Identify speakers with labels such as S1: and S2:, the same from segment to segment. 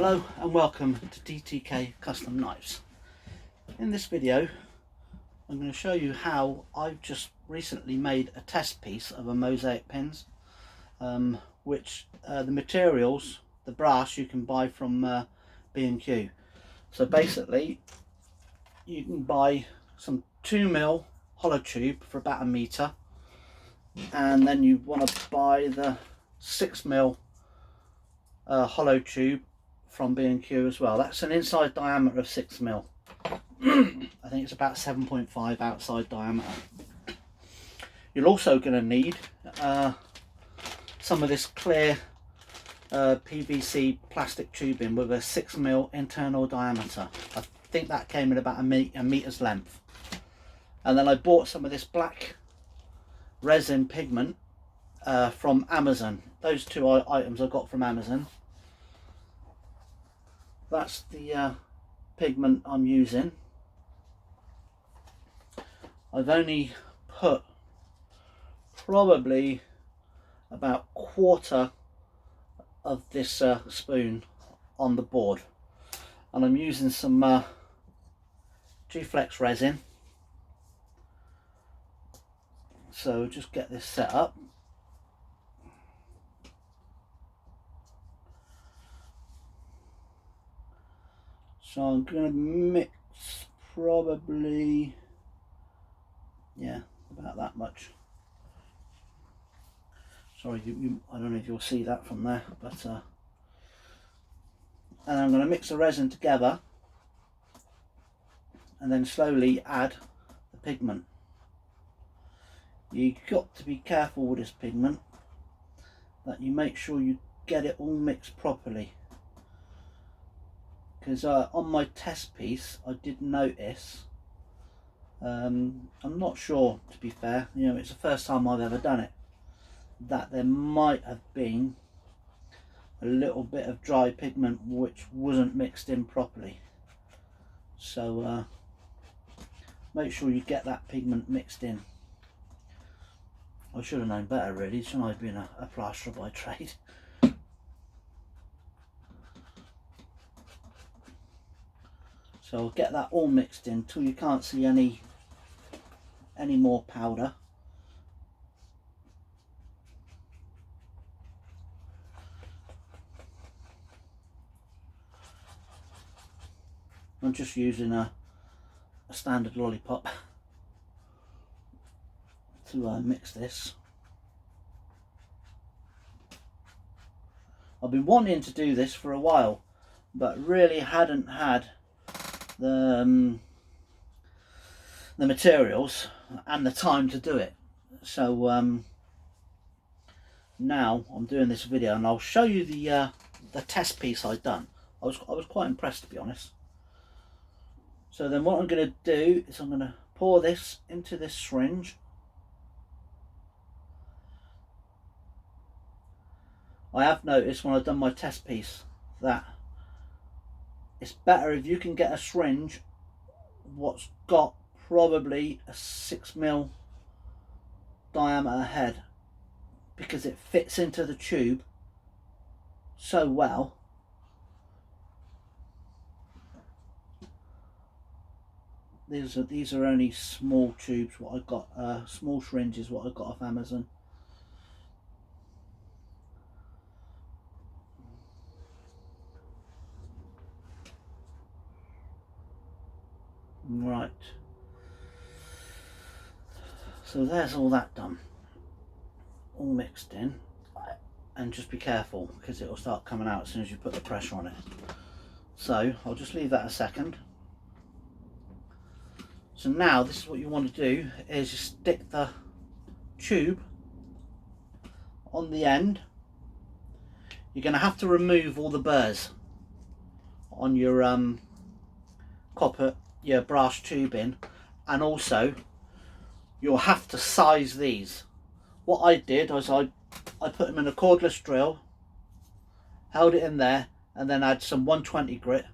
S1: Hello and welcome to DTK Custom Knives. In this video I'm going to show you how I've just recently made a test piece of a mosaic pins, which the materials, the brass, you can buy from B&Q. So basically you can buy some 2mm hollow tube for about 1 metre, and then you want to buy the 6mm hollow tube from B&Q as well. That's an inside diameter of 6mm. I think it's about 7.5 outside diameter. You're also going to need some of this clear PVC plastic tubing with a 6mm internal diameter. I think that came in about a meter's length. And then I bought some of this black resin pigment from Amazon. Those two items I got from Amazon. That's the pigment I'm using. I've only put probably about 1/4 of this spoon on the board, and I'm using some G-Flex resin. So just get this set up. So I'm going to mix probably, yeah, about that much. Sorry, I don't know if you'll see that from there, but and I'm going to mix the resin together and then slowly add the pigment. You've got to be careful with this pigment, that you make sure you get it all mixed properly. Because on my test piece I did notice, I'm not sure, to be fair, you know, it's the first time I've ever done it, that there might have been a little bit of dry pigment which wasn't mixed in properly. So make sure you get that pigment mixed in. I should have known better really, shouldn't I have been a plasterer by trade. So I'll get that all mixed in till you can't see any more powder. I'm just using a standard lollipop to mix this. I've been wanting to do this for a while, but really hadn't had the materials and the time to do it. So now I'm doing this video and I'll show you the test piece I'd done. I was quite impressed, to be honest. So then what I'm going to do is I'm going to pour this into this syringe. I have noticed when I've done my test piece that it's better if you can get a syringe what's got probably a 6mm diameter head, because it fits into the tube so well. These are only small tubes what I got, small syringes what I got off Amazon. Right, so there's all that done, all mixed in, and just be careful because it will start coming out as soon as you put the pressure on it. So I'll just leave that a second. So now this is what you want to do, is just stick the tube on the end. You're going to have to remove all the burrs on your copper, your brass tubing, and also you'll have to size these. What I did was I put them in a cordless drill, held it in there, and then add some 120 grit,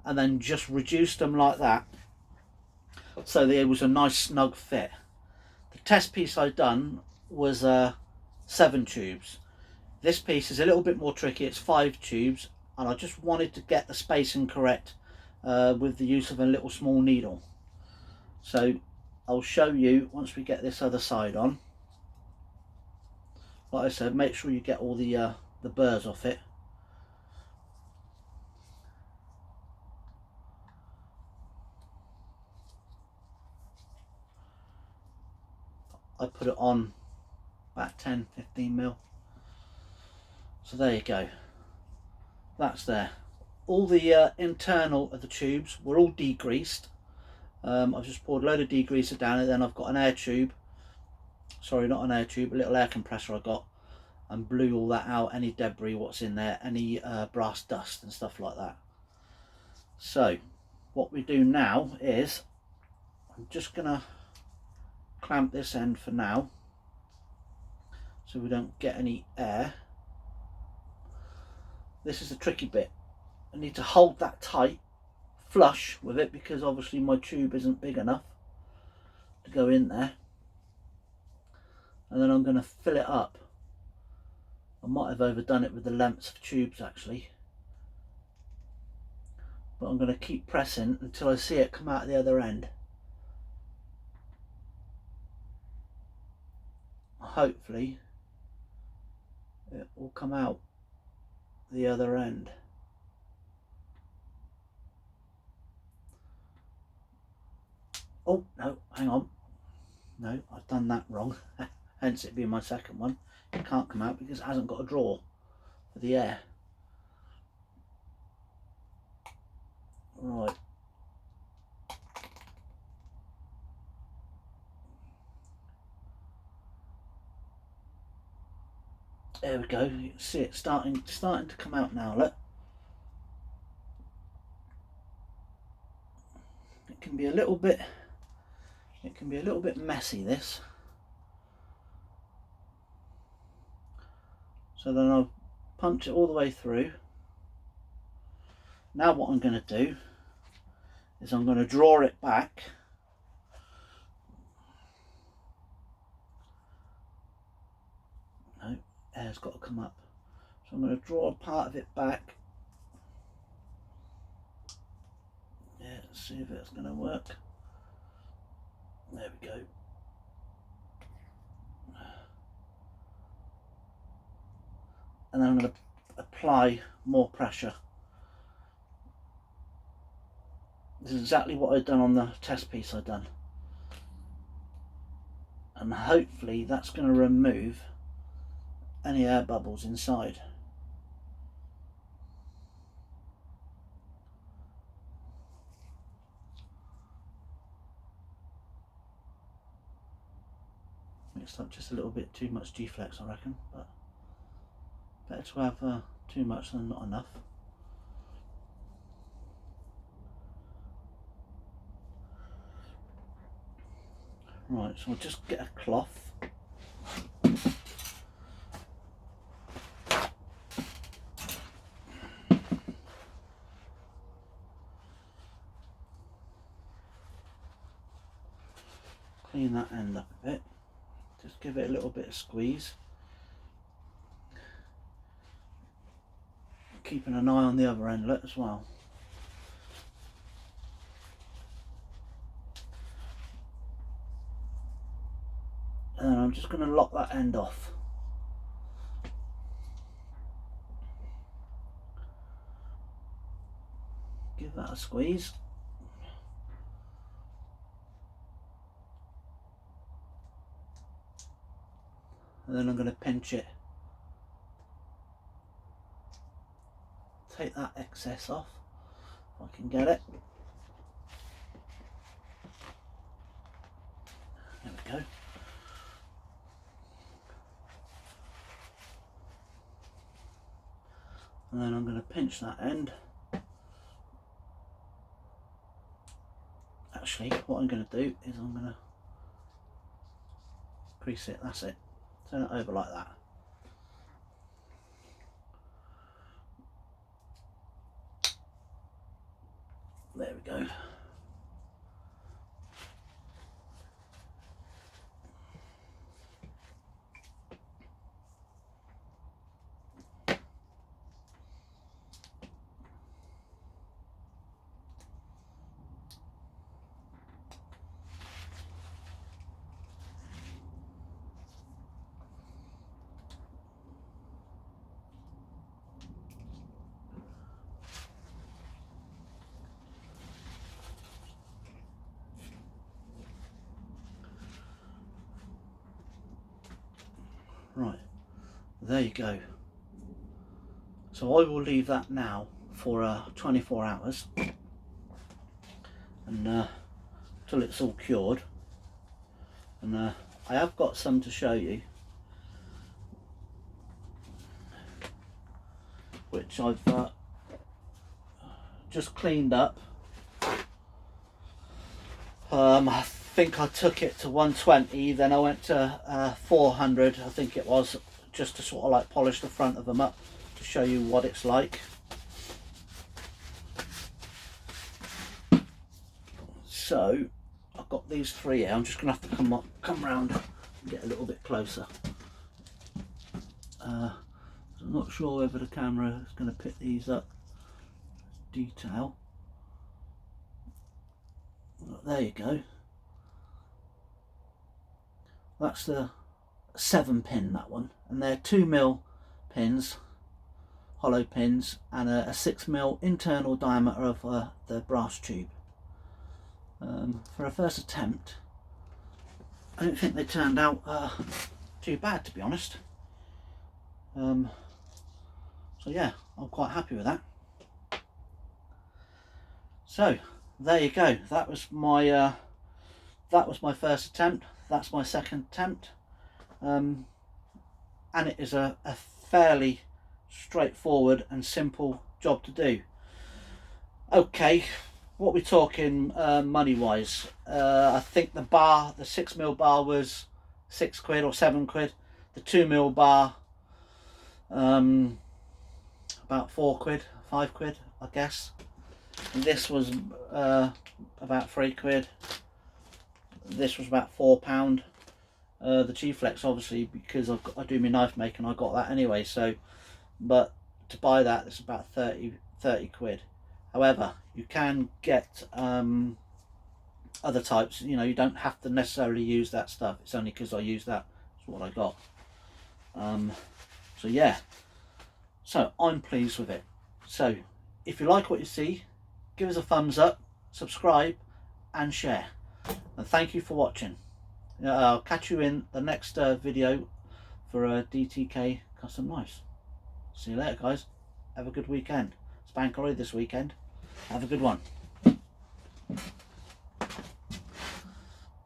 S1: and then just reduced them like that, so there was a nice snug fit. The test piece I'd done was 7 tubes. This piece is a little bit more tricky, it's 5 tubes, and I just wanted to get the spacing correct with the use of a little small needle. So I'll show you once we get this other side on. Like I said, make sure you get all the burrs off it. I put it on about 10-15 mil. So there you go. That's there. All the internal of the tubes were all degreased. I've just poured a load of degreaser down it, then I've got an air tube. Sorry, not an air tube, a little air compressor I got, and blew all that out, any debris what's in there, any brass dust and stuff like that. So what we do now is I'm just gonna clamp this end for now so we don't get any air. This is the tricky bit. I need to hold that tight, flush with it, because obviously my tube isn't big enough to go in there, and then I'm going to fill it up. I might have overdone it with the lengths of tubes actually, but I'm going to keep pressing until I see it come out the other end. Hopefully it will come out the other end. Oh no, hang on, no, I've done that wrong. Hence it being my second one. It can't come out because it hasn't got a drawer for the air. Right, there we go. You can see it starting to come out now. Look, it can be a little bit messy, this. So then I'll punch it all the way through. Now what I'm going to do is I'm going to draw it back. No, air's got to come up. So I'm going to draw a part of it back. Yeah, let's see if it's going to work. There we go. And then I'm going to apply more pressure. This is exactly what I've done on the test piece I've done. And hopefully that's going to remove any air bubbles inside. Mixed up just a little bit too much G-flex, I reckon, but better to have too much than not enough. Right, so I'll just get a cloth. Clean that end up a bit. Just give it a little bit of squeeze. Keeping an eye on the other endlet as well. And then I'm just going to lock that end off. Give that a squeeze. And then I'm going to pinch it. Take that excess off if I can get it. There we go. And then I'm going to pinch that end. Actually, what I'm going to do is I'm going to crease it. That's it. Turn it over like that. There we go. Right, there you go. So I will leave that now for 24 hours and till it's all cured. And I have got some to show you, which I've just cleaned up. I think I took it to 120, then I went to 400, I think it was, just to sort of like polish the front of them up to show you what it's like. So I've got these three here. I'm just gonna have to come round and get a little bit closer. I'm not sure whether the camera is going to pick these up detail. But there you go. That's the 7-pin, that one, and they're 2mm pins, hollow pins, and a 6mm internal diameter of the brass tube. For a first attempt, I don't think they turned out too bad, to be honest. So yeah, I'm quite happy with that. So there you go. That was my first attempt. That's my second attempt, and it is a fairly straightforward and simple job to do. Okay, what we're talking money wise, I think the 6mm bar was £6 or £7. The 2mm bar about £4, £5 I guess. And this was about £3. This was about £4. The G-Flex, obviously, because I do my knife making, I got that anyway. So, but to buy that, it's about 30 quid. However, you can get other types. You know, you don't have to necessarily use that stuff. It's only because I use that. That's what I got. So yeah. So I'm pleased with it. So if you like what you see, give us a thumbs up, subscribe and share. And thank you for watching. I'll catch you in the next video for DTK custom knives. See you later, guys. Have a good weekend. It's bank holiday this weekend. Have a good one.